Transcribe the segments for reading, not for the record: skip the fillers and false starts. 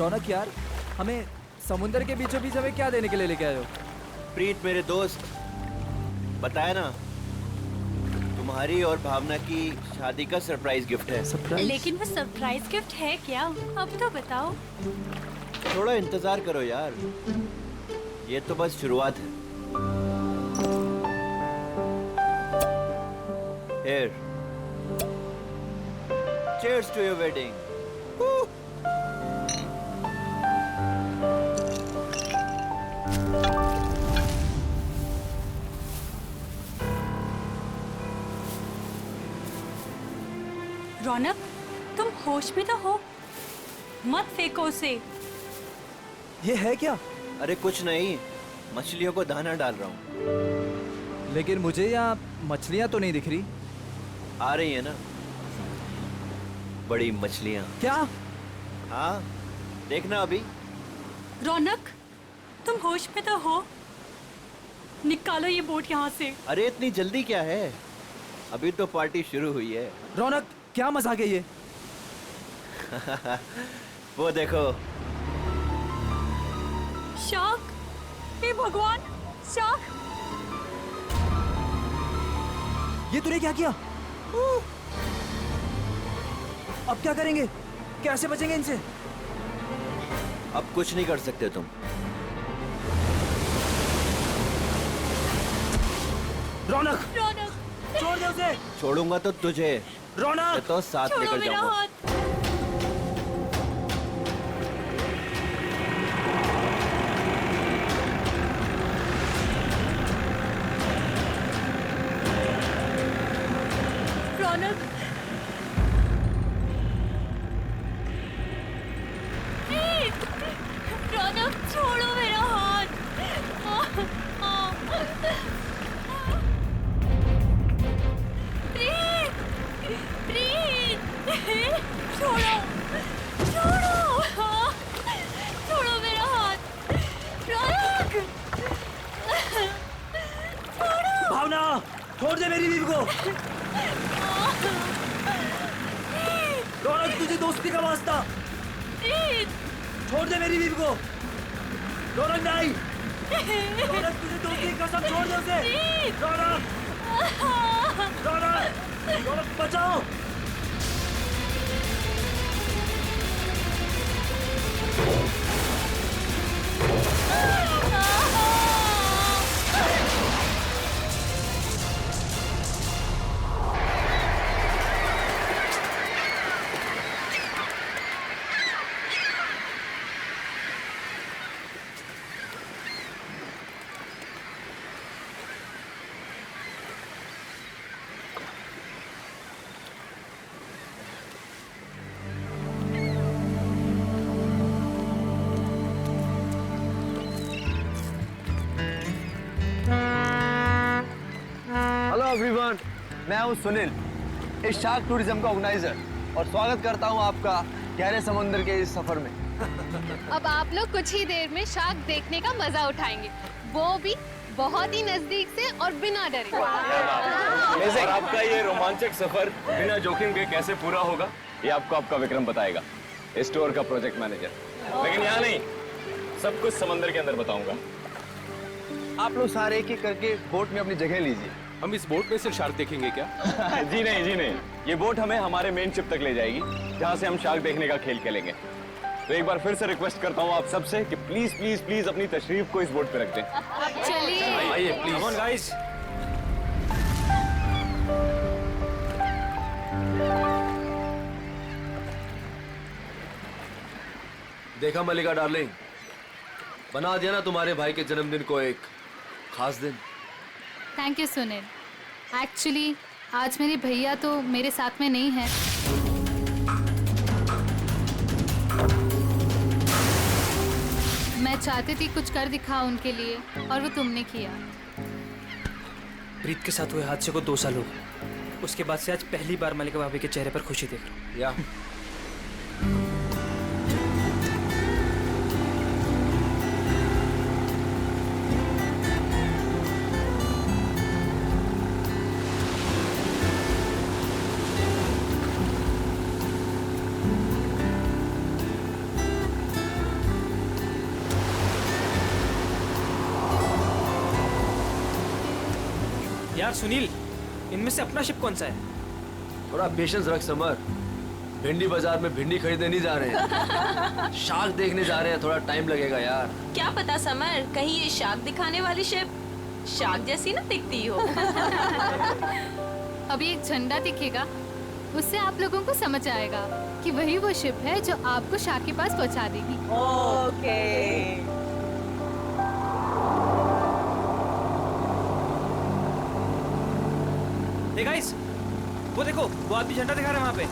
रौनक यार, हमें समुंदर के बीचों बीच हमें क्या देने के लिए लेके आए हो? प्रीत मेरे दोस्त, बताया ना, तुम्हारी और भावना की शादी का सरप्राइज गिफ्ट है। सरप्राइज? लेकिन वो सरप्राइज गिफ्ट है क्या? अब तो बताओ। थोड़ा इंतजार करो यार, ये तो बस शुरुआत है। Here. Cheers to your wedding. Woo! रौनक, तुम होश में तो हो? मत फेंको उसे। ये है क्या? अरे कुछ नहीं, मछलियों को दाना डाल रहा हूँ। लेकिन मुझे यहाँ मछलियाँ तो नहीं दिख रही। आ रही है ना, बड़ी मछलियाँ। क्या? हाँ, देखना अभी। रौनक, तुम होश में तो हो? निकालो ये बोट यहाँ से। अरे इतनी जल्दी क्या है, अभी तो पार्टी शुरू हुई है। रौनक, क्या मजाक है ये? वो देखो। शार्क! हे भगवान, शार्क! ये तूने क्या किया? अब क्या करेंगे? कैसे बचेंगे इनसे? अब कुछ नहीं कर सकते तुम। रौनक, रौनक, छोड़ दे उसे। छोड़ूंगा तो तुझे, रौनक, मैं तो साथ छोड़ो लेकर मेरा जाऊंगा। हाथ। रौनक, प्लीज, रौनक छोड़ो मेरा हाथ। प्लीज, प्लीज, छोड़ो, छोड़ो, छोड़ो मेरा हाथ। रौनक, छोड़ो। भावना, छोड़ दे मेरी बीवी को। रौनक, तुझे दोस्ती का वास्ता, प्लीज, छोड़ दे मेरी बीवी को। रौनक नहीं, रौनक तुझे दोस्ती की कसम, छोड़ दे उसे। रौनक, रौनक, रौनक बचाओ। हेलो एवरीवन, मैं हूं सुनील, इस शार्क टूरिज्म का ऑर्गेनाइजर, और स्वागत करता हूं आपका गहरे समुद्र के इस सफर में। अब आप लोग कुछ ही देर में शार्क देखने का मजा उठाएंगे, वो भी बहुत ही नजदीक से और बिना डरे। और आपका ये रोमांचक सफर बिना जोखिम के कैसे पूरा होगा, ये आपको आपका विक्रम बताएगा, स्टोर का प्रोजेक्ट मैनेजर। लेकिन यहाँ नहीं, सब कुछ समंदर के अंदर बताऊंगा। आप लोग सारे एक एक करके बोट में अपनी जगह लीजिए। हम इस बोट में सिर्फ शार्क देखेंगे क्या? जी नहीं, जी नहीं, ये बोट हमें हमारे मेन शिप तक ले जाएगी, जहाँ से हम शार्क देखने का खेल खेलेंगे। तो एक बार फिर से रिक्वेस्ट करता हूँ आप सबसे कि प्लीज प्लीज प्लीज अपनी तशरीफ को इस बोट पे रख दें। चलिए, आइए प्लीज। Come on guys. देखा मलिका डार्लिंग, बना दिया ना तुम्हारे भाई के जन्मदिन को एक खास दिन। Thank you Sunil. एक्चुअली आज मेरे भैया तो मेरे साथ में नहीं है। मैं चाहती थी कुछ कर दिखाऊं उनके लिए, और वो तुमने किया। प्रीत के साथ हुए हादसे को 2 साल हो गए। उसके बाद से आज पहली बार मलिका भाभी के चेहरे पर खुशी देख रहा हूं। या यार सुनील, इनमें से अपना शिप कौन सा है? थोड़ा पेशेंस रख समर। भिंडी बाजार में भिंडी खरीदने नहीं जा रहे हैं, शार्क देखने जा रहे हैं। थोड़ा टाइम लगेगा यार। क्या पता समर, कहीं ये शार्क दिखाने वाली शिप शार्क जैसी ना दिखती हो। अभी एक झंडा दिखेगा, उससे आप लोगों को समझ आएगा कि वही वो शिप है जो आपको शार्क के पास पहुंचा देगी। ओके। हे गाइस, वो देखो, वो आदमी झंडा दिखा रहा है वहाँ पे।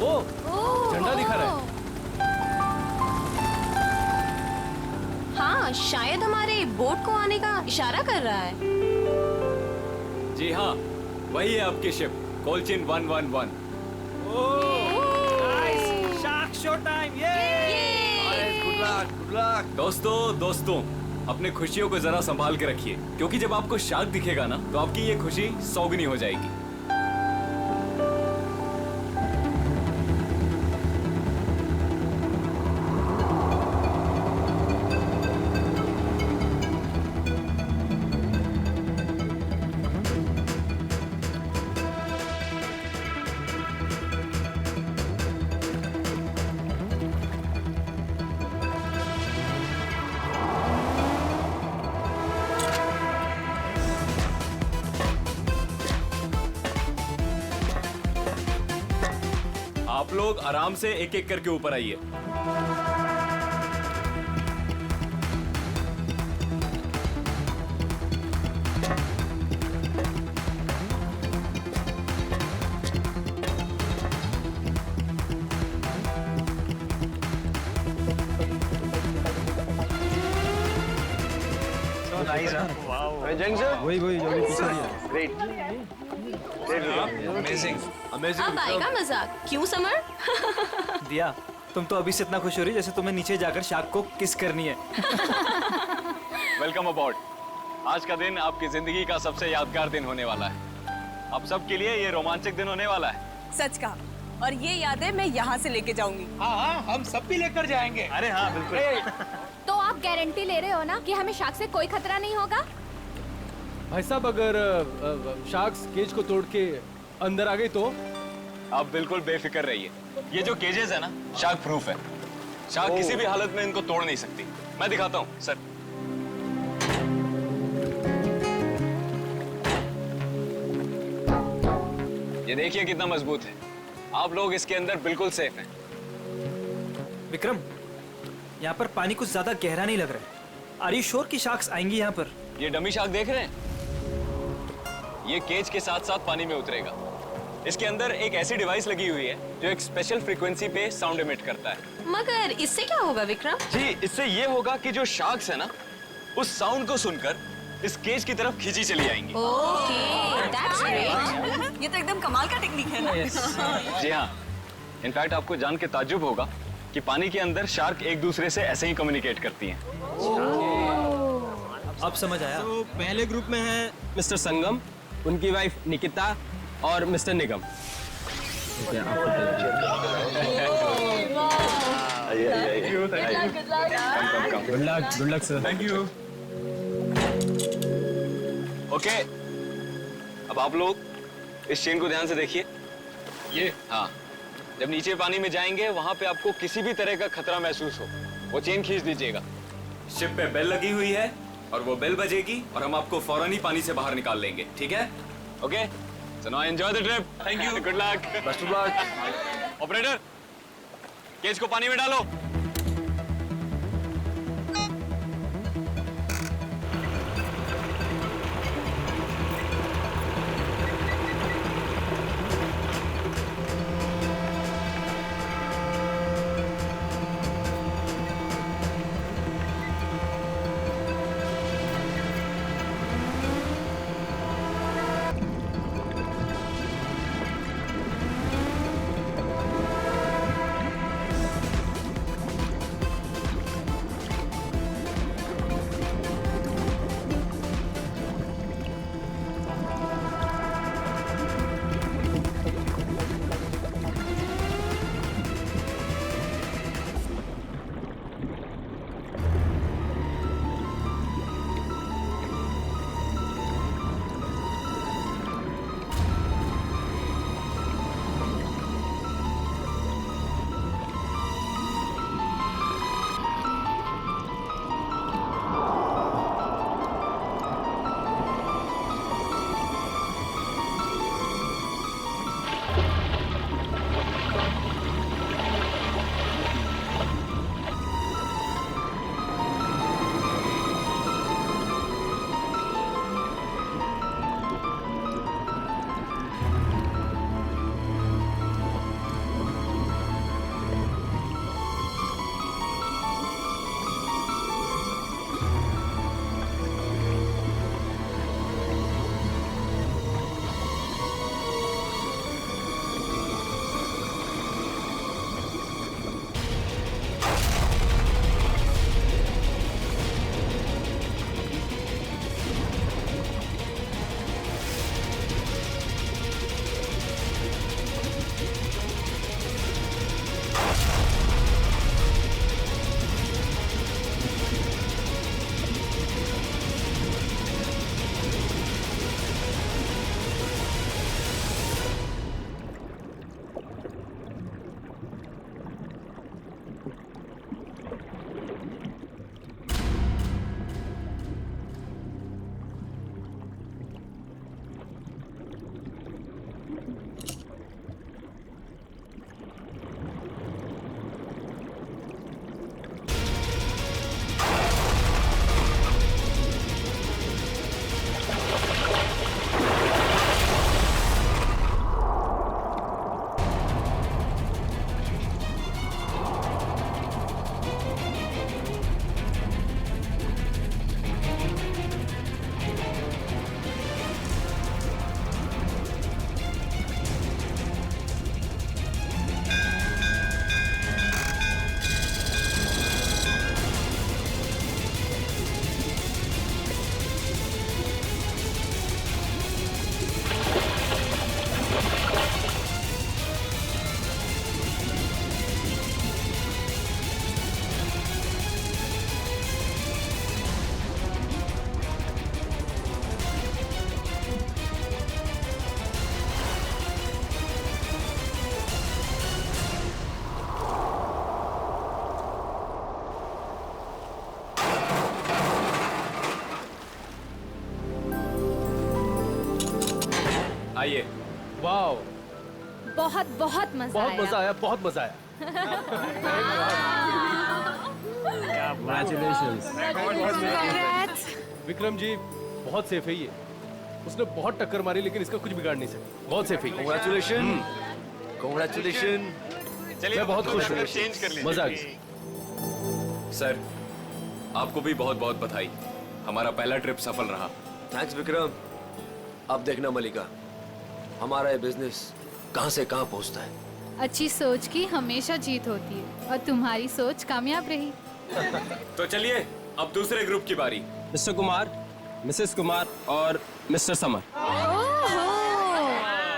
ओ, झंडा दिखा रहा है। हाँ, शायद हमारे बोट को आने का इशारा कर रहा है। जी हाँ, वही है आपकी शिप, कोलचिन 111। Nice, shark show time, good luck, good luck. दोस्तों, अपने खुशियों को जरा संभाल के रखिए, क्योंकि जब आपको शार्क दिखेगा ना, तो आपकी ये खुशी सौगुनी हो जाएगी। आप लोग आराम से एक एक करके ऊपर आइए। अब आएगा मजाक, क्यों समर? दिया, तुम तो अभी से इतना खुश हो रही जैसे तुम्हें नीचे जाकर शार्क को किस करनी है। वेलकम अबॉर्ड। आज का दिन आपकी जिंदगी का सबसे यादगार दिन होने वाला है। आप सबके लिए ये रोमांचक दिन होने वाला है। सच कहा, और ये यादें मैं यहाँ से लेके जाऊंगी। हाँ, हम सब भी लेकर जाएंगे। अरे हाँ, बिल्कुल। तो आप गारंटी ले रहे हो ना कि हमें शार्क से कोई खतरा नहीं होगा? भाई साहब, अगर शार्क्स केज को तोड़ के अंदर आ गई तो? आप बिल्कुल बेफिक्र रहिए। ये जो केजेस है ना, शार्क प्रूफ है। शार्क किसी भी हालत में इनको तोड़ नहीं सकती। मैं दिखाता हूँ सर। ये देखिए कितना मजबूत है। आप लोग इसके अंदर बिल्कुल सेफ हैं। विक्रम, यहाँ पर पानी कुछ ज्यादा गहरा नहीं लग रहा है। आर यू श्योर कि शार्क्स आएंगी यहाँ पर? ये डमी शार्क देख रहे हैं? ये केज के साथ साथ पानी में उतरेगा। इसके अंदर एक ऐसी डिवाइस लगी हुई है जो एक स्पेशल फ्रीक्वेंसी पे साउंड एमिट करता है। मगर इससे क्या होगा विक्रम? जी, इससे ये होगा कि जो शार्क्स है ना, उस साउंड को सुनकर इस केज की तरफ खींची चली आएंगी। Okay, that's great. ये तो एकदम कमाल का टेक्निक है ना? जी हाँ, इनफैक्ट आपको जान के ताज्जुब होगा कि पानी के अंदर शार्क एक दूसरे से ऐसे ही कम्युनिकेट करती हैं। अब समझ आया। तो पहले ग्रुप में है मिस्टर संगम, उनकी वाइफ निकिता और mister Nigam. Good luck sir. Thank you. Okay, अब आप लोग इस चेन को ध्यान से देखिए। ये हाँ, जब नीचे पानी में जाएंगे वहां पे आपको किसी भी तरह का खतरा महसूस हो, वो चेन खींच दीजिएगा। शिप पे बेल लगी हुई है और वो बेल बजेगी और हम आपको फौरन ही पानी से बाहर निकाल लेंगे, ठीक है? Okay, so now enjoy the trip. Thank you, good luck, best of luck. Operator, cage को पानी में डालो। आइए। वाओ, बहुत बहुत मजा बहुत आया। मजा आया, बहुत मजा आया। विक्रम जी बहुत सेफ है ये। उसने बहुत टक्कर मारी लेकिन इसका कुछ बिगाड़ नहीं सके। बहुत सेफ है। Congratulations, congratulations। चलिए मैं बहुत खुश हूँ। चेंज कर लीजिए। मजा आ गया। सर, आपको भी बहुत बहुत बधाई। हमारा पहला ट्रिप सफल रहा। थैंक्स विक्रम। अब देखना मलिका, हमारा ये बिजनेस कहां से कहां पहुंचता है। अच्छी सोच की हमेशा जीत होती है और तुम्हारी सोच कामयाब रही। तो चलिए अब दूसरे ग्रुप की बारी। मिस्टर कुमार, मिसेस कुमार और मिस्टर समर,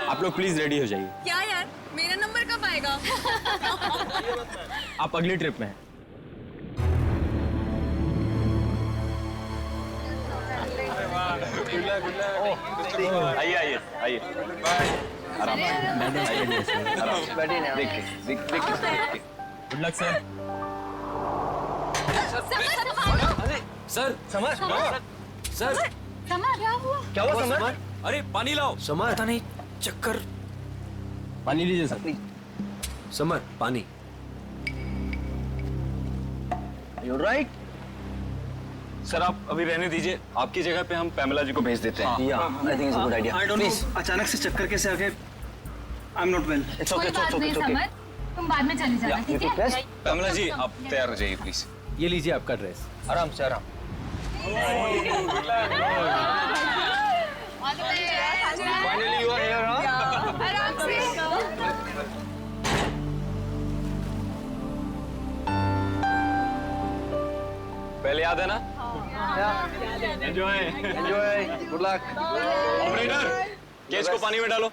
आप लोग प्लीज रेडी हो जाइए। क्या यार, मेरा नंबर कब आएगा? आप अगली ट्रिप में हैं। आइए आइए आइए। आराम बैठिए। देखिए। Good luck sir. Sir, summer, sir, क्या हुआ समर? अरे पानी लाओ। समर, पता नहीं, चक्कर। पानी लीजिए सर। समर, पानी। You're right. सर आप अभी रहने दीजिए, आपकी जगह पे हम पैमेला जी को भेज देते हैं। Yeah, I think it's a good idea. I don't Please. No अचानक से चक्कर कैसे आ गए। I am not well. It's okay, it's okay, it's okay. तुम बाद में चली जाना, You take rest. पैमेला जी आप तैयार हो जाइए प्लीज। ये लीजिए आपका ड्रेस। आराम से आराम। Finally you are here, huh? पहले याद है ना? Enjoy. Enjoy. Good luck. Operator, cage को पानी में डालो।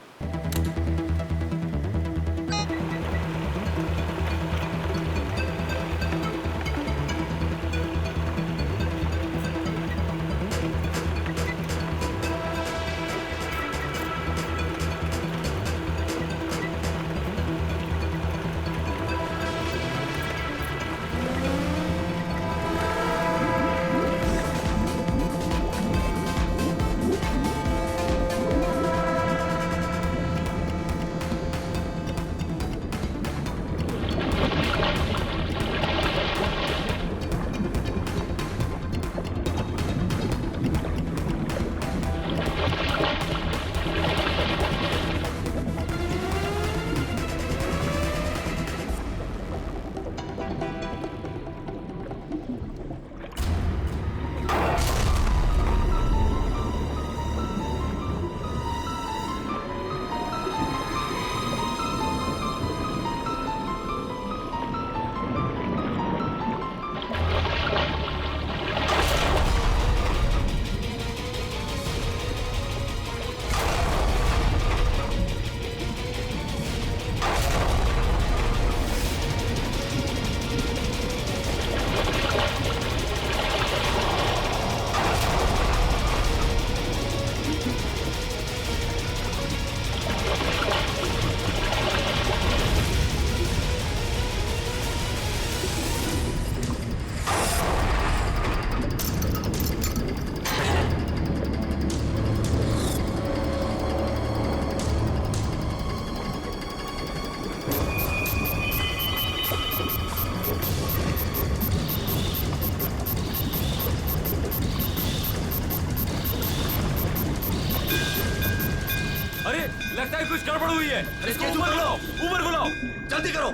लगता है कुछ गड़बड़ हुई है। इसको ऊपर बुलाओ, ऊपर बुलाओ, जल्दी करो।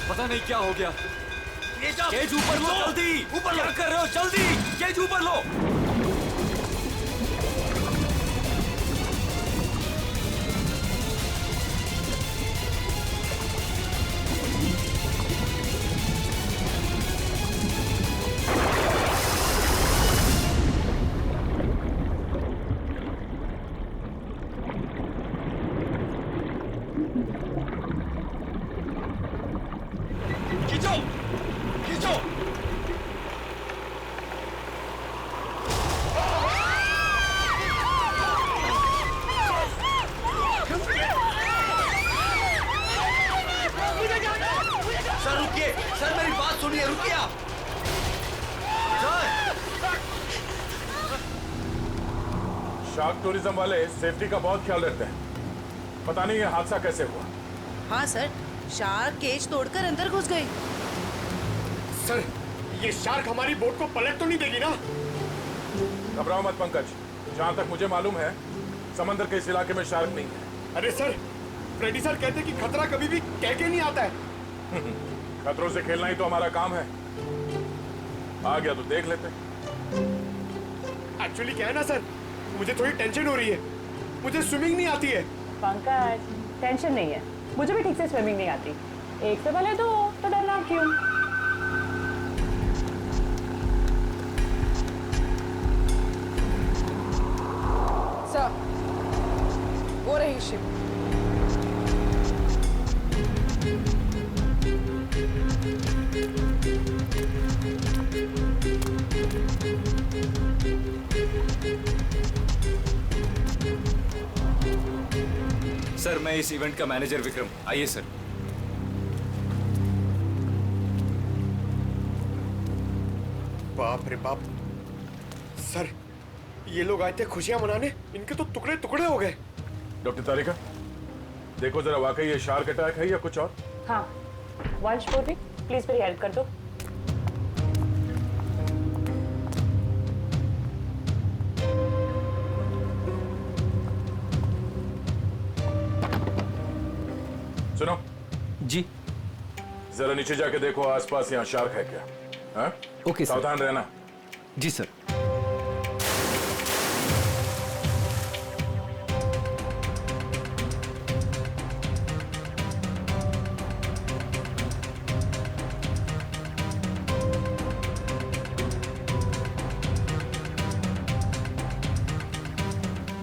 पता नहीं क्या हो गया। केज ऊपर लो, जल्दी ऊपर। क्या कर रहे हो? जल्दी केज ऊपर लो। खींचो, खींचो। सर रुकिए, सर मेरी बात सुनिए, रुकिए आप। शार्क टूरिज्म वाले सेफ्टी का बहुत ख्याल रखते हैं। पता नहीं ये हादसा कैसे हुआ। हाँ सर, शार्क केज तोड़कर अंदर घुस गए। सर, ये शार्क हमारी बोट को पलट तो नहीं देगी ना? घबराओ मत पंकज, जहाँ तक मुझे मालूम है समंदर के इस इलाके में शार्क नहीं है। अरे सर, फ्रेडी सर कहते कि खतरा कभी भी कह के नहीं आता है। खतरों से खेलना ही तो हमारा काम है। आ गया तो देख लेते। एक्चुअली क्या है ना सर, मुझे थोड़ी टेंशन हो रही है। मुझे स्विमिंग नहीं आती है। पंकज, टेंशन नहीं है, मुझे भी ठीक से स्विमिंग नहीं आती। एक से भले दो, तो डरना क्यों? सर, वो रही शिप। सर, मैं इस इवेंट का मैनेजर विक्रम। आइए सर। बाप रे बाप। सर, ये लोग आए थे खुशियां मनाने, इनके तो टुकड़े टुकड़े हो गए। डॉक्टर तारिका, देखो जरा वाकई ये शार्क अटैक है या कुछ और? हाँ, वंश बोटी, प्लीज मेरी हेल्प कर दो। सुनो जी, जरा नीचे जाके देखो आसपास यहाँ शार्क है क्या? हाँ? Okay sir. सावधान रहना। जी सर।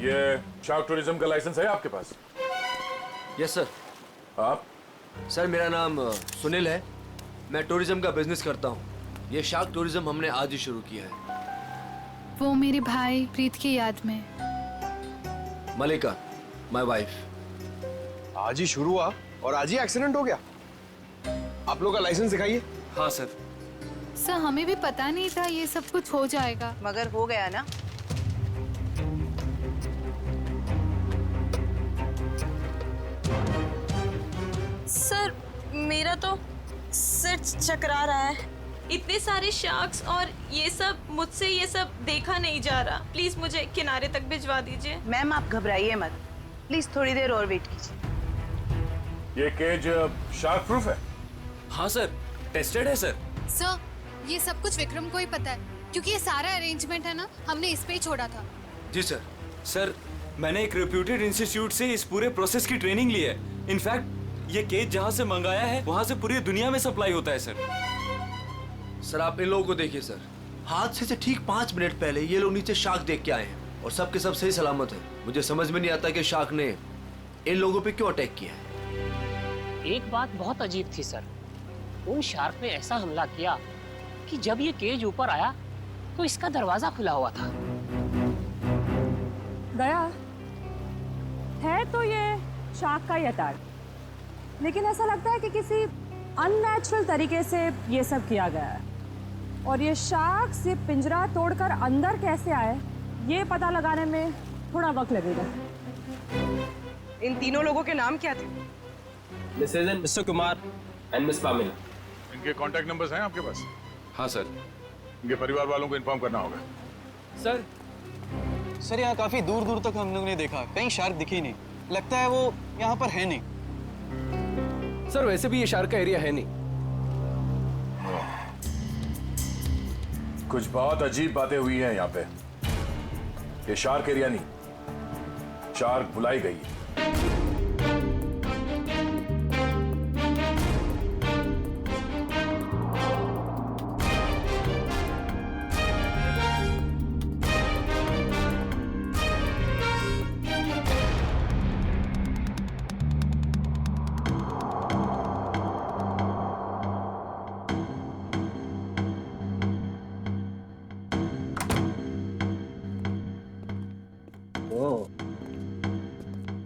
ये शार्क टूरिज्म का लाइसेंस है आपके पास? Yes sir. आप? सर, मेरा नाम सुनील है। मैं टूरिज्म का बिजनेस करता हूँ। ये शार्क टूरिज्म हमने आज ही शुरू किया है। वो मेरे भाई प्रीत की याद में। मलिका, माय वाइफ। आज ही शुरू हुआ और आज ही एक्सीडेंट हो गया। आप लोग का लाइसेंस दिखाइए। हाँ सर। सर, हमें भी पता नहीं था ये सब कुछ हो जाएगा। मगर हो गया ना। सर, मेरा तो सिर चकरा रहा है। इतने सारे शार्क्स और ये सब, मुझसे ये सब देखा नहीं जा रहा। प्लीज मुझे किनारे तक भिजवा दीजिए। मैम, आप घबराइए मत, प्लीज थोड़ी देर और वेट कीजिए। ये केज शार्क प्रूफ है? हाँ सर, टेस्टेड है सर। सर, ये सब कुछ विक्रम को ही पता है, क्योंकि ये सारा अरेंजमेंट है ना, हमने इस पे ही छोड़ा था। जी सर। सर, मैंने एक रेप्यूटेड इंस्टीट्यूट से इस पूरे प्रोसेस की ट्रेनिंग ली है। इनफैक्ट ये केज जहाँ से मंगाया है वहाँ से पूरी दुनिया में सप्लाई होता है सर। सर, आप इन लोगों को देखिए सर। हादसे से ठीक 5 मिनट पहले ये लोग नीचे शार्क देख के आए हैं और सबके सब सही सलामत है। मुझे समझ में नहीं आता कि शार्क ने इन लोगों पे क्यों अटैक किया है। एक बात बहुत अजीब थी सर, उन शार्क ने ऐसा हमला किया कि जब ये केज ऊपर आया तो इसका दरवाजा खुला हुआ था। दया, है तो ये शार्क का ही अटैक, लेकिन ऐसा लगता है कि किसी अननेचुरल तरीके से ये सब किया गया है। और ये शार्क से पिंजरा तोड़कर अंदर कैसे आए, ये पता लगाने में थोड़ा वक्त लगेगा। इन तीनों लोगों के नाम क्या थे? Mister Kumar and miss Pamil. इनके कांटेक्ट नंबर्स हैं आपके पास? हाँ सर। इनके परिवार वालों को इन्फॉर्म करना होगा। सर, यहाँ काफी दूर दूर तक हम लोग ने देखा, कहीं शार्क दिखी नहीं। लगता है वो यहाँ पर है नहीं। सर, वैसे भी ये शार्क का एरिया है नहीं। कुछ बहुत अजीब बातें हुई हैं यहाँ पे। ये शार्क एरिया नहीं, शार्क बुलाई गई है।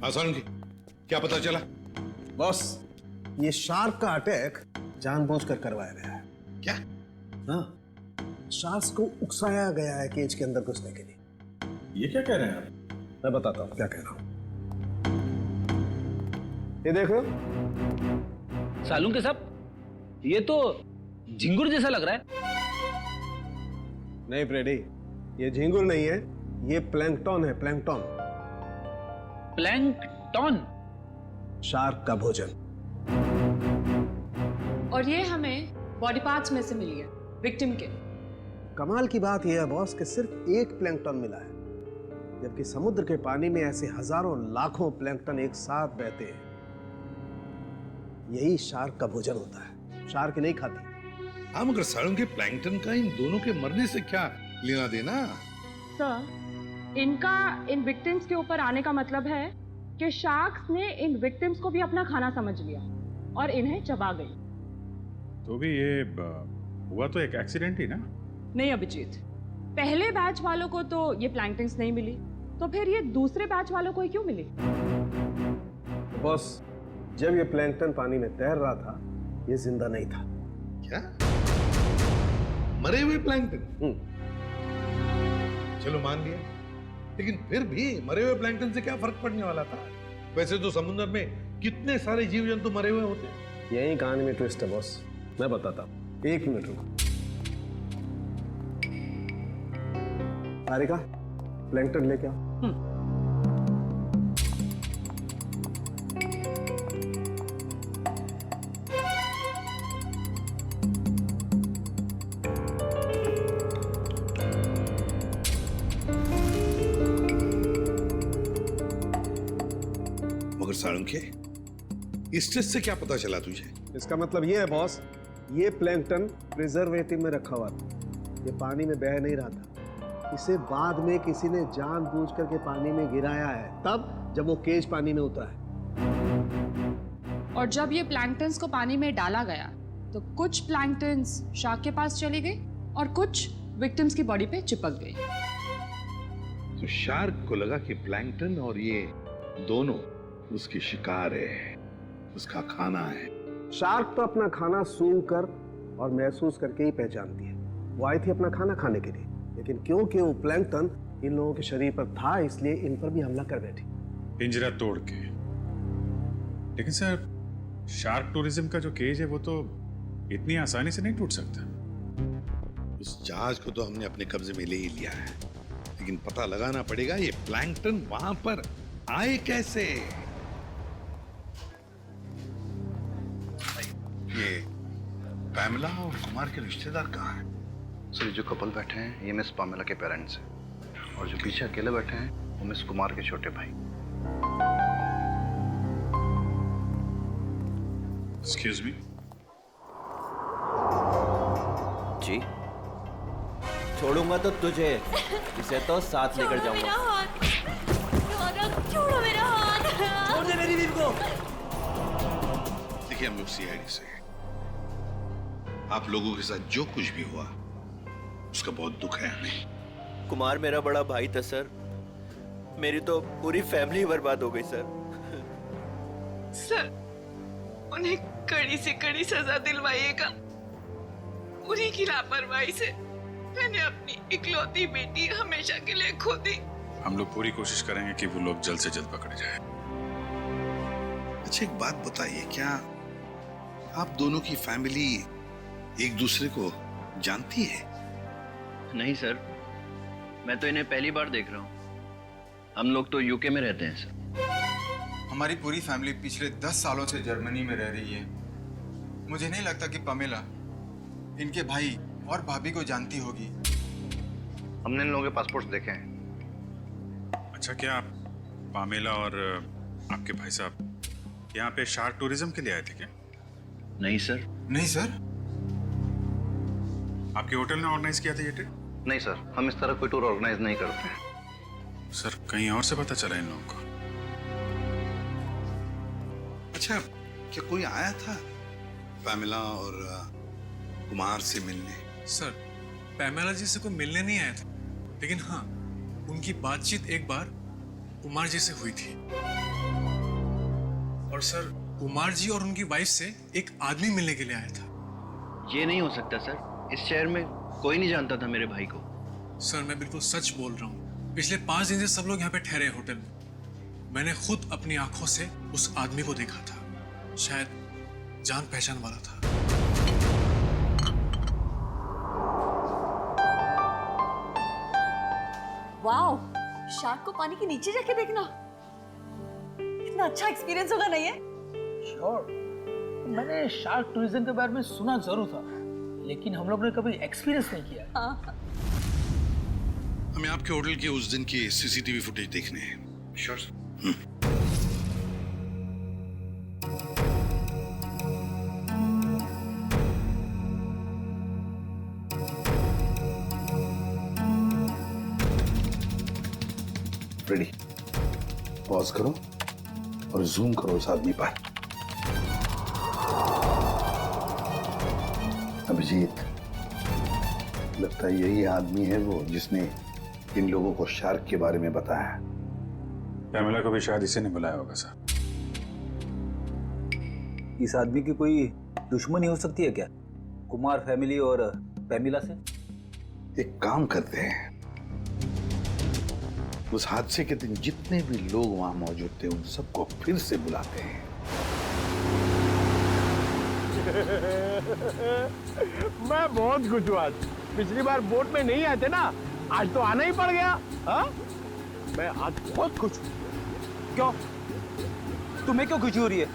आसारांगी, क्या पता चला? बॉस, ये शार्क का अटैक जानबूझकर करवाया गया है। क्या? हाँ, शार्क को उकसाया गया है केज के अंदर घुसने के लिए। ये क्या कह रहे हैं आप? मैं बताता हूँ क्या कह रहा हूँ। ये देखो सालू के साहब, ये तो झिंगुर जैसा लग रहा है। नहीं फ्रेडी, ये झींगुर नहीं है, ये प्लैंकटन है, प्लैंकटन। प्लैंकटन? शार्क का भोजन। और ये हमें बॉडी पार्ट्स में से मिली है, विक्टिम के। कमाल की बात यह है बॉस कि सिर्फ एक प्लैंकटन मिला है, जबकि समुद्र के पानी में ऐसे हजारों लाखों प्लैंकटन एक साथ बहते हैं। यही शार्क का भोजन होता है, शार्क नहीं खाती। हाँ, मगर सालों के प्लैंकटन का इन दोनों के मरने से क्या लेना देना? सर, इनका इन विक्टिम्स के ऊपर आने का मतलब है कि शार्क्स ने इन विक्टिम्स को भी अपना खाना समझ लिया और इन्हें चबा गई। तो भी ये हुआ तो एक एक्सीडेंट ही ना? नहीं अभिजीत, पहले बैच वालों को तो ये प्लैंकटन्स नहीं मिली, तो फिर ये दूसरे बैच वालों को ही क्यों मिली? बॉस, जब ये प्लैंकटन पानी में तैर रहा था, ये जिंदा नहीं था। क्या? मरे हुए प्लैंकटन? चलो मान लिया, लेकिन फिर भी मरे हुए प्लैंकटन से क्या फर्क पड़ने वाला था? वैसे तो समुद्र में कितने सारे जीव जंतु मरे हुए होते हैं। यही कहानी में ट्विस्ट है बॉस, मैं बताता हूँ। 1 मिनट रुको। हारिका, प्लैंकटन लेके आओ। मगर साळुंखे, इस टेस्ट से क्या पता चला तुझे? इसका मतलब ये है बॉस, ये प्लैंकटन प्रिजर्वेटिव में रखा हुआ था, ये पानी में बह नहीं रहा था। इसे बाद में किसी ने जानबूझ करके पानी में गिराया है, तब जब वो केज पानी में उतरा है। और जब ये प्लैंकटन्स को पानी में डाला गया, तो कुछ प्लैंकटन्स शार्क के पास चली गई और कुछ विक्टिम्स की बॉडी पे चिपक गई। तो शार्क को लगा कि प्लैंकटन और ये दोनों उसकी शिकार है, उसका खाना है। शार्क तो अपना खाना सूंघ कर और महसूस करके ही पहचानती है। वो आई थी अपना खाना खाने के लिए, लेकिन क्योंकि वो प्लैंकटन इन लोगों के शरीर पर था, इसलिए इन पर भी हमला कर बैठी। पिंजरा तोड़ के। लेकिन सर, शार्क टूरिज्म का जो केज है वो तो इतनी आसानी से नहीं टूट सकता। उस जहाज को तो हमने अपने कब्जे में ले ही लिया है, लेकिन पता लगाना पड़ेगा ये प्लैंकटन वहां पर आए कैसे। ये पैमेला और कुमार के रिश्तेदार कहाँ हैं? सर, जो कपल बैठे हैं ये मिस पामेला के पेरेंट्स हैं, और जो पीछे अकेले बैठे हैं वो मिस कुमार के छोटे भाई। Excuse me. जी, छोड़ूंगा तो तुझे, इसे तो साथ लेकर जाऊंगा। छोड़ो मेरा हाथ। छोड़ दे मेरी बीवी को। देखिए, हम लोग सीआईडी से हैं। आप लोगों के साथ जो कुछ भी हुआ उसका बहुत दुख है हमें। कुमार मेरा बड़ा भाई था सर, मेरी तो पूरी फैमिली बर्बाद हो गई सर। सर, उन्हें कड़ी से कड़ी सजा दिलवाइएगा। उन्हीं की लापरवाही से मैंने अपनी इकलौती बेटी हमेशा के लिए खो दी। हम लोग पूरी कोशिश करेंगे कि वो लोग जल्द से जल्द पकड़े जाए। अच्छा, एक बात बताइए, क्या आप दोनों की फैमिली एक दूसरे को जानती है? नहीं सर, मैं तो इन्हें पहली बार देख रहा हूँ। हम लोग तो यूके में रहते हैं सर। हमारी पूरी फैमिली पिछले 10 सालों से जर्मनी में रह रही है। मुझे नहीं लगता कि पमेला इनके भाई और भाभी को जानती होगी। हमने इन लोगों के पासपोर्ट देखे हैं। अच्छा, क्या आप पामेला और आपके भाई साहब यहाँ पे शार्क टूरिज्म के लिए आए थे क्या? नहीं सर। नहीं सर? आपके होटल ने ऑर्गेनाइज किया था ये ट्रिप? नहीं सर, हम इस तरह कोई टूर ऑर्गेनाइज नहीं करते हैं। सर, कहीं और से पता चला इन लोगों को? अच्छा, क्या कोई आया था पैमेला और कुमार से मिलने? सर, पैमेला जी से कोई मिलने नहीं आया था, लेकिन हाँ, उनकी बातचीत एक बार कुमार जी से हुई थी। और सर, कुमार जी और उनकी वाइफ से एक आदमी मिलने के लिए आया था। ये नहीं हो सकता सर, इस शहर में कोई नहीं जानता था मेरे भाई को। सर, मैं बिल्कुल सच बोल रहा हूँ। पिछले 5 दिन से सब लोग यहाँ पे ठहरे हैं होटल में। मैंने खुद अपनी आंखों से उस आदमी को देखा था, शायद जान पहचान वाला था। वाओ, शार्क को पानी के नीचे जाके देखना कितना अच्छा एक्सपीरियंस होगा नहीं है? श्योर। मैंने शार्क टूरिज्म के बारे में सुना जरूर था, लेकिन हम लोग ने कभी एक्सपीरियंस नहीं किया। हाँ। हमें आपके होटल के उस दिन की सीसीटीवी फुटेज देखने हैं। श्योर। रेडी। पॉज करो और जूम करो इस आदमी पर। अभिजीत, लगता है यही आदमी है वो जिसने इन लोगों को शार्क के बारे में बताया। पैमेला को भी शायद इसी ने बुलाया होगा सर। इस आदमी की कोई दुश्मनी हो सकती है क्या, कुमार फैमिली और पैमिला से? एक काम करते हैं, उस हादसे के दिन जितने भी लोग वहां मौजूद थे उन सबको फिर से बुलाते हैं। मैं बहुत खुश हूँ आज। पिछली बार बोट में नहीं आए थे ना, आज तो आना ही पड़ गया। हाँ? मैं आज बहुत खुश हूँ। क्यों? तुम्हें क्यों खुशी हो रही है?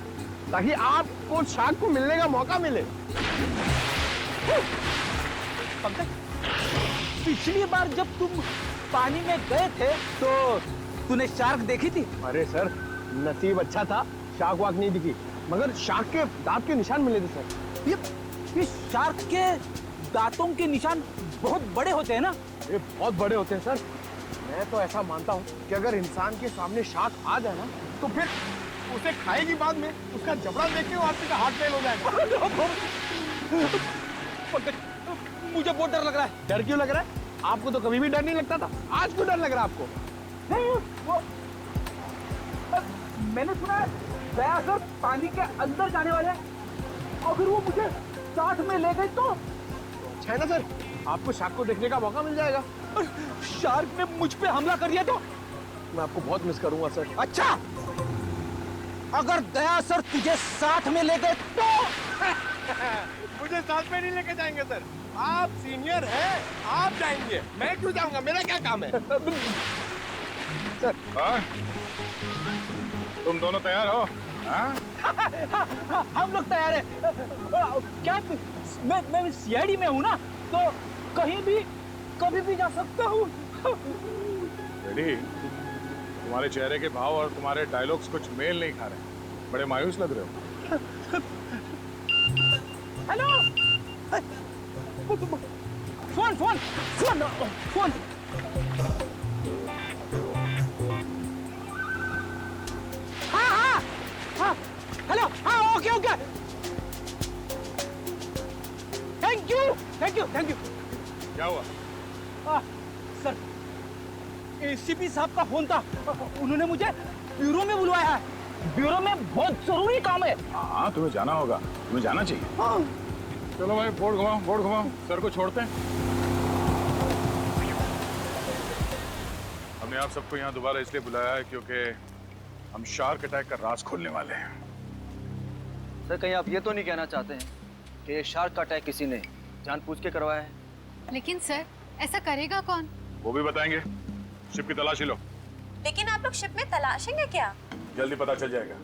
ताकि आपको शार्क को मिलने का मौका मिले। पिछली बार जब तुम पानी में गए थे तो तूने शार्क देखी थी? अरे सर, नसीब अच्छा था, शार्क वाक नहीं दिखी, मगर शार्क के दांत के निशान मिले थे सर। ये शार्क के दांतों के निशान बहुत बड़े होते हैं ना? ये बहुत बड़े होते हैं सर। मैं तो ऐसा मानता हूँ कि अगर इंसान के सामने शार्क आ जाए ना, तो फिर उसे खाएगी बाद में, उसका जबड़ा देख के आदमी का हार्ट फेल हो जाएगा। मुझे बहुत डर लग रहा है। डर क्यों लग रहा है? आपको तो कभी भी डर नहीं लगता था, आज क्यों डर लग रहा है आपको? वो मैंने सुना है दया सर पानी के अंदर जाने वाले हैं, अगर वो मुझे साथ में ले गए तो? अच्छा है ना सर, आपको शार्क को देखने का मौका मिल जाएगा। शार्क ने मुझ पे हमला कर दिया तो? मैं आपको बहुत मिस करूंगा सर। अच्छा, अगर दया सर तुझे साथ में ले गए तो? मुझे साथ में नहीं लेके जाएंगे सर, आप सीनियर हैं, आप जाएंगे, मैं क्यों जाऊंगा, मेरा क्या काम है? सर, तुम दोनों तैयार हो? हम लोग तैयार हैं। क्या मैं सीआईडी में हूँ ना, तो कहीं भी कभी भी जा सकता हूँ। रेडी? तुम्हारे चेहरे के भाव और तुम्हारे डायलॉग्स कुछ मेल नहीं खा रहे, बड़े मायूस लग रहे हो। Hello, phone phone phone phone. हाँ हाँ हाँ, हेलो, हाँ okay okay, thank you thank you thank you. क्या हुआ? सर, एसीपी साहब का फोन था, उन्होंने मुझे ब्यूरो में बुलवाया है। ब्यूरो में बहुत जरूरी काम है। हाँ, तुम्हें जाना होगा, तुम्हें जाना चाहिए। हाँ। चलो भाई, बोर्ड घुमाओ, सर को छोड़ते हैं। हमने आप सबको यहाँ दोबारा इसलिए बुलाया है क्योंकि हम शार्क अटैक का राज खोलने वाले हैं। सर, कहीं आप ये तो नहीं कहना चाहते हैं कि ये शार्क का अटैक किसी ने जानबूझ के करवाया है? लेकिन सर, ऐसा करेगा कौन? वो भी बताएंगे। शिप की तलाशी लो। लेकिन आप लोग शिप में तलाशेंगे क्या? जल्दी पता चल जाएगा।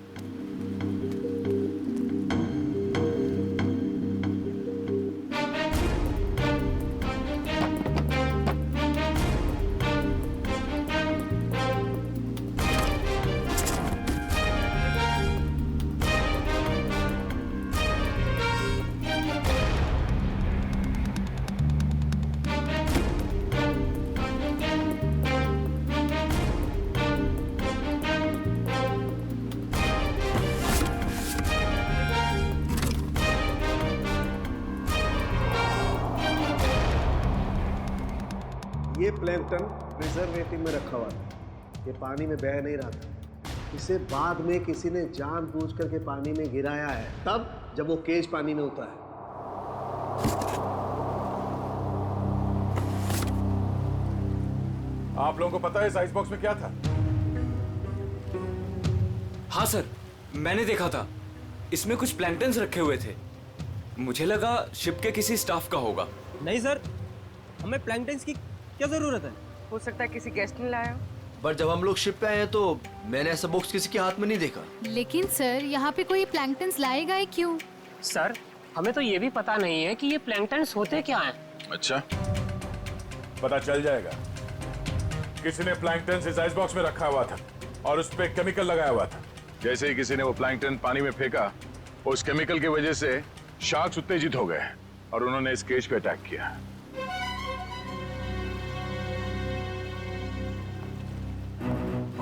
ये प्लैंकटन प्रिजर्वेटिव में रखा हुआ था, ये पानी में बह नहीं रहा था। इसे बाद में किसी ने जानबूझ करके पानी में गिराया है, तब जब वो केज पानी में होता है। आप लोगों को पता है इस आइस बॉक्स में क्या था? हाँ सर, मैंने देखा था। इसमें कुछ प्लैंकटन्स रखे हुए थे। मुझे लगा शिप के किसी स्टाफ का होगा। नहीं सर, हमें प्लैंकटन्स की क्या जरूरत है? हो सकता है किसी गेस्ट ने लाया हो। पर जब हम लोग शिप पे आए हैं तो मैंने ऐसा बॉक्स किसी के हाथ में नहीं देखा। लेकिन सर, यहाँ पे कोई प्लैंकटन्स लाए गए क्यों? सर, हमें तो ये भी पता नहीं है कि ये प्लैंकटन्स होते क्या हैं। अच्छा, पता चल जाएगा। किसी ने प्लैंकटन इस आइस बॉक्स में रखा हुआ था और उस पे केमिकल लगाया हुआ था। जैसे ही किसी ने वो प्लैंकटन पानी में फेंका, उस केमिकल की वजह से शार्क्स उत्तेजित हो गए और उन्होंने इस केज पे अटैक किया।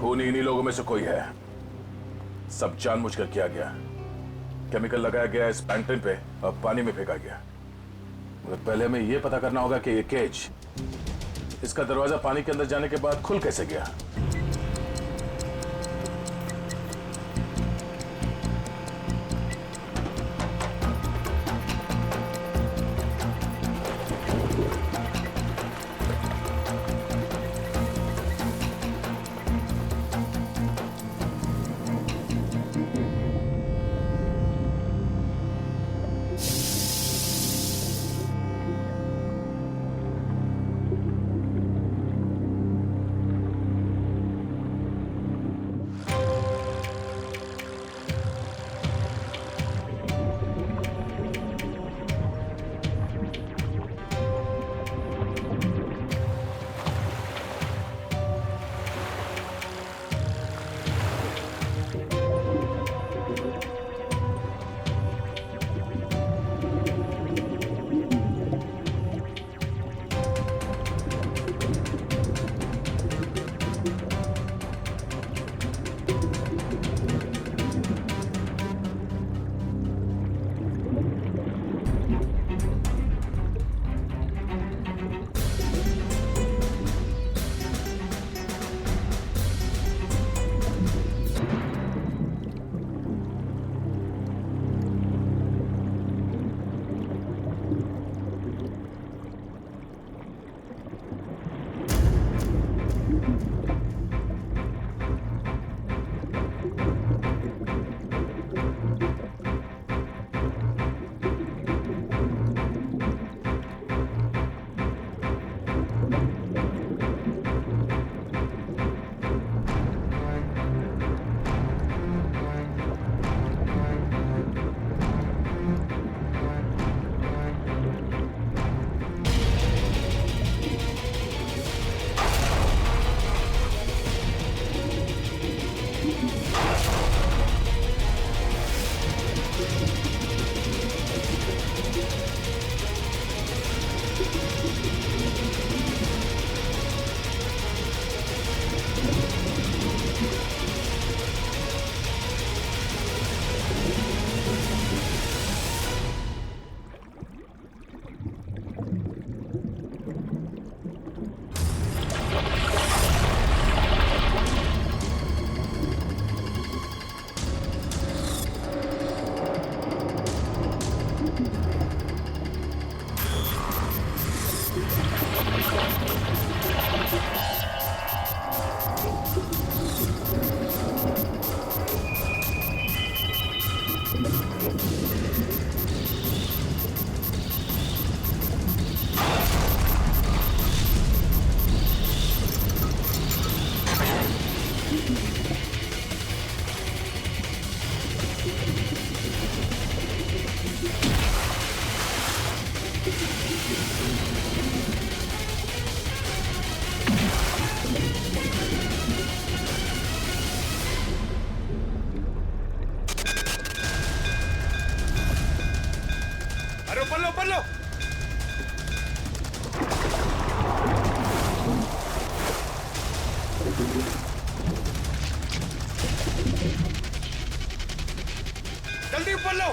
खून इन्हीं लोगों में से कोई है। सब जानबूझकर किया गया। केमिकल लगाया गया इस प्लैंकटन पे और पानी में फेंका गया। मगर पहले हमें यह पता करना होगा कि ये केज, इसका दरवाजा पानी के अंदर जाने के बाद खुल कैसे गया। जल्दी ऊपर लो।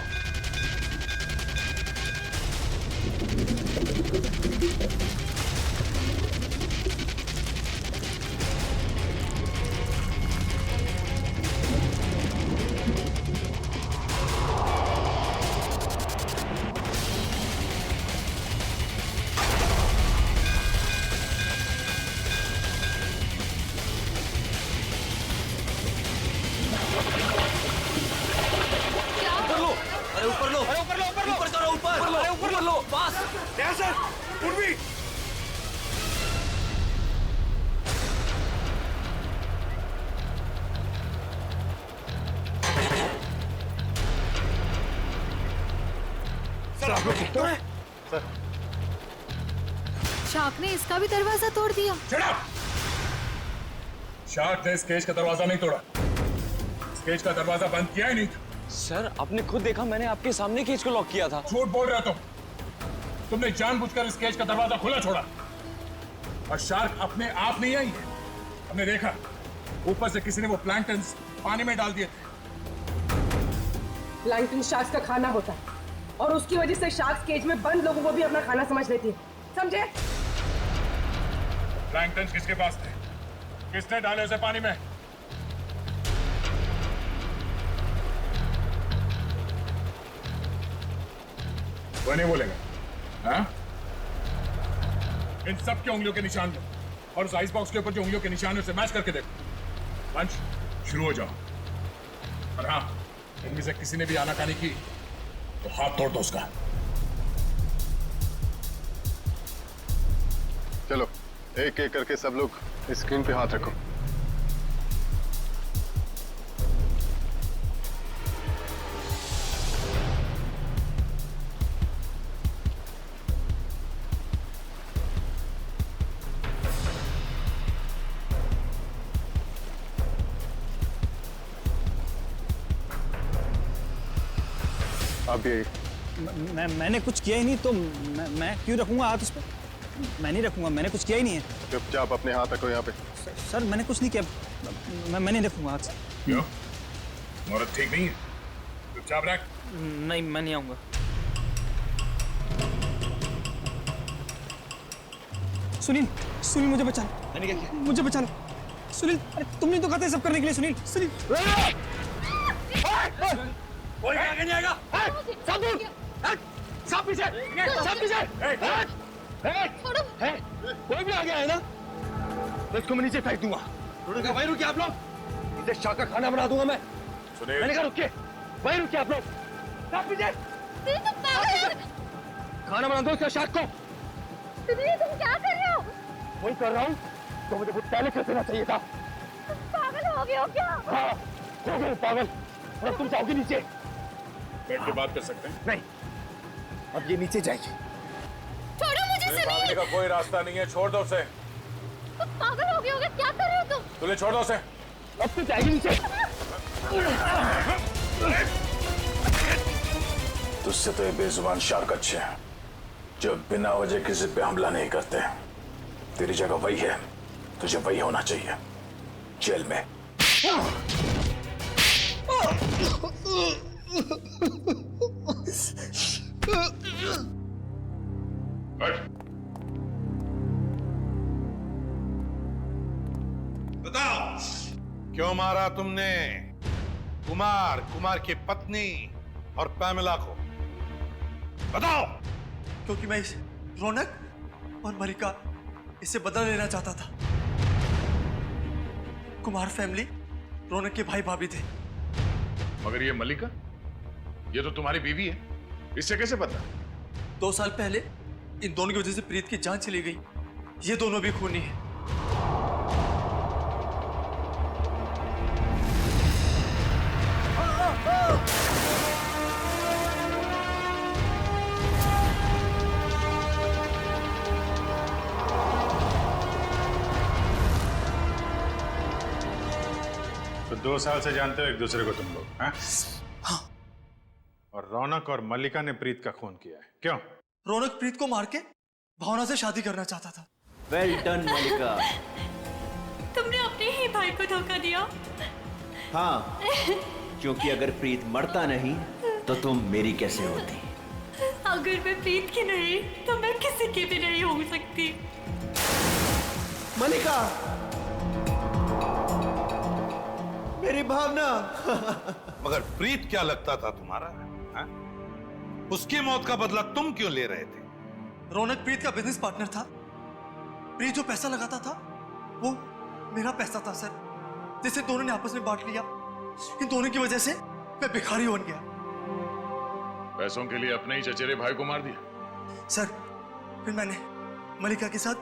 सर उर्वी सर आप लोग तो है सर। शार्क ने इसका भी दरवाजा तोड़ दिया। शार्क ने इस केज का दरवाजा नहीं तोड़ा, इस केज का दरवाजा बंद किया ही नहीं था। सर आपने खुद देखा, मैंने आपके सामने केज को लॉक किया था। झूठ बोल रहे हो तुमने जानबूझकर इस केज का दरवाजा खुला छोड़ा और शार्क अपने आप नहीं आई है। हमने देखा ऊपर से किसी ने वो प्लैंकटन पानी में डाल दिए थे। प्लैंकटन शार्क्स का खाना होता है और उसकी वजह से शार्क्स केज में बंद लोगों को भी अपना खाना समझ लेती है, समझे? प्लैंकटन किसके पास थे? किसने डाले उसे पानी में? वो नहीं बोलेगा। हाँ? इन सब के उंगलियों के निशान लो और उस आइस बॉक्स के ऊपर जो उंगलियों के निशान है उसे मैच करके देखो। लंच शुरू हो जाओ। और हाँ, इनमें से किसी ने भी आनाकानी की तो हाथ तोड़ दो उसका। चलो एक एक करके सब लोग स्क्रीन पे हाथ रखो। अब ये मैंने कुछ किया ही नहीं तो मैं क्यों रखूंगा हाथ उस पर? मैं नहीं रखूंगा, मैंने कुछ किया ही नहीं है। चुपचाप अपने हाथ रखो यहाँ पे। सर मैंने कुछ नहीं किया, मैं नहीं रखूंगा हाथ। क्यों? औरत ठीक नहीं है? चुपचाप रख। नहीं मैं नहीं आऊंगा। सुनील, सुनील मुझे बचा लो। मैंने क्या किया? मुझे बचा लो सुनील। अरे तुमने तो कहा था सब करने के लिए। सुनील, सुनील कोई आगे नहीं आएगा। सब दूर, सब पीछे, सब पीछे। कोई भी आगे आए ना तो इसको मैं नीचे फेंक दूंगा। वहीं रुकिए आप लोग, इसे शार्क का खाना बना दूंगा मैं। मैंने कहा रुकिए, वहीं रुकिए आप लोग। सब पीछे, खाना बना दो इसका शार्क को। तुम क्या कर रहे हो? वही कर रहा हूँ तो मुझे कुछ पहले कर देना चाहिए था। पागल हो गए हो क्या? हाँ, हो गए पागल। और तुम जाओगे नीचे। बैठ के बात कर सकते हैं? नहीं, अब ये नीचे जाएगी। छोड़ो मुझे सुनील। भागने का कोई रास्ता नहीं है, छोड़ दो उसे। तुम पागल हो गए होगे, क्या कर रहे हो तुम? तुझे छोड़ दो उसे। अब तो जाएगी नीचे। तुझसे तो ये बेजुबान शार्क अच्छे हैं जो बिना वजह किसी पे हमला नहीं करते। तेरी जगह वही है, तुझे वही होना चाहिए, जेल में। बताओ क्यों मारा तुमने कुमार की पत्नी और पैमेला को? बताओ। क्योंकि मैं इस रौनक और मलिका इससे बदला लेना चाहता था। कुमार फैमिली रौनक के भाई भाभी थे। मगर ये मलिका, ये तो तुम्हारी बीवी है, इससे कैसे पता? 2 साल पहले इन दोनों की वजह से प्रीत की जान चली गई। ये दोनों भी खूनी हैं। तो 2 साल से जानते हो एक दूसरे को तुम लोग? हाँ? और रौनक और मल्लिका ने प्रीत का खून किया है, क्यों? रौनक प्रीत को मार के भावना से शादी करना चाहता था। वेल डन मल्लिका। तुमने अपने ही भाई को धोखा दिया। हाँ, क्योंकि अगर प्रीत मरता नहीं तो तुम मेरी कैसे होती? अगर मैं प्रीत की नहीं तो मैं किसी की भी नहीं हो सकती। मल्लिका, मेरी भावना। मगर प्रीत क्या लगता था तुम्हारा? हा? उसकी मौत का बदला तुम क्यों ले रहे थे? रौनक प्रीत का बिजनेस पार्टनर था। प्रीत जो पैसा लगाता था वो मेरा पैसा था सर, जिसे दोनों ने आपस में बांट लिया। इन दोनों की वजह से मैं भिखारी बन गया। पैसों के लिए अपने ही चचेरे भाई को मार दिया? सर फिर मैंने मलिका के साथ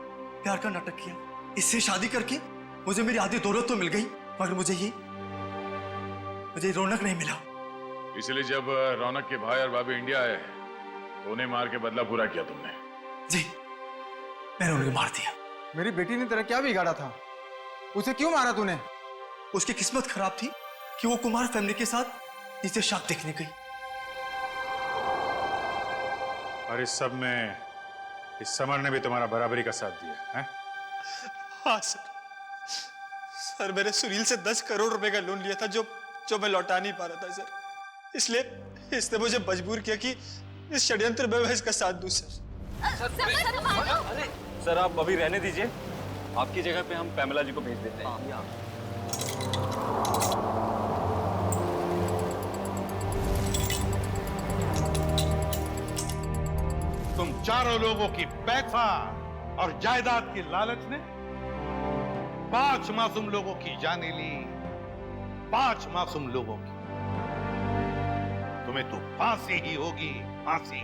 प्यार का नाटक किया। इससे शादी करके मुझे मेरी आधी दौलत तो मिल गई, मगर मुझे रौनक नहीं मिला। इसलिए जब रौनक के भाई और भाभी इंडिया आए तो उन्हें मार के बदला पूरा किया तुमने? जी, मैंने उन्हें मार दिया। मेरी बेटी ने तेरा क्या बिगाड़ा था? उसे क्यों मारा तूने? उसकी किस्मत खराब थी कि वो कुमार फैमिली के साथ नीचे शाक देखने गई। और इस सब में इस समर ने भी तुम्हारा बराबरी का साथ दिया है? हाँ सर, मैंने सुनील से 10 करोड़ रुपए का लोन लिया था जो मैं लौटा नहीं पा रहा था सर। इसलिए इसने मुझे मजबूर किया कि इस षड्यंत्र में मैं इसका साथ दूं सर। सर आप अभी रहने दीजिए, आपकी जगह पे हम पैमेला जी को भेज देते हैं। तुम चारों लोगों की पैसा और जायदाद की लालच ने 5 मासूम लोगों की जानें ली, 5 मासूम लोगों की। तुम्हें तो फांसी ही होगी, फांसी।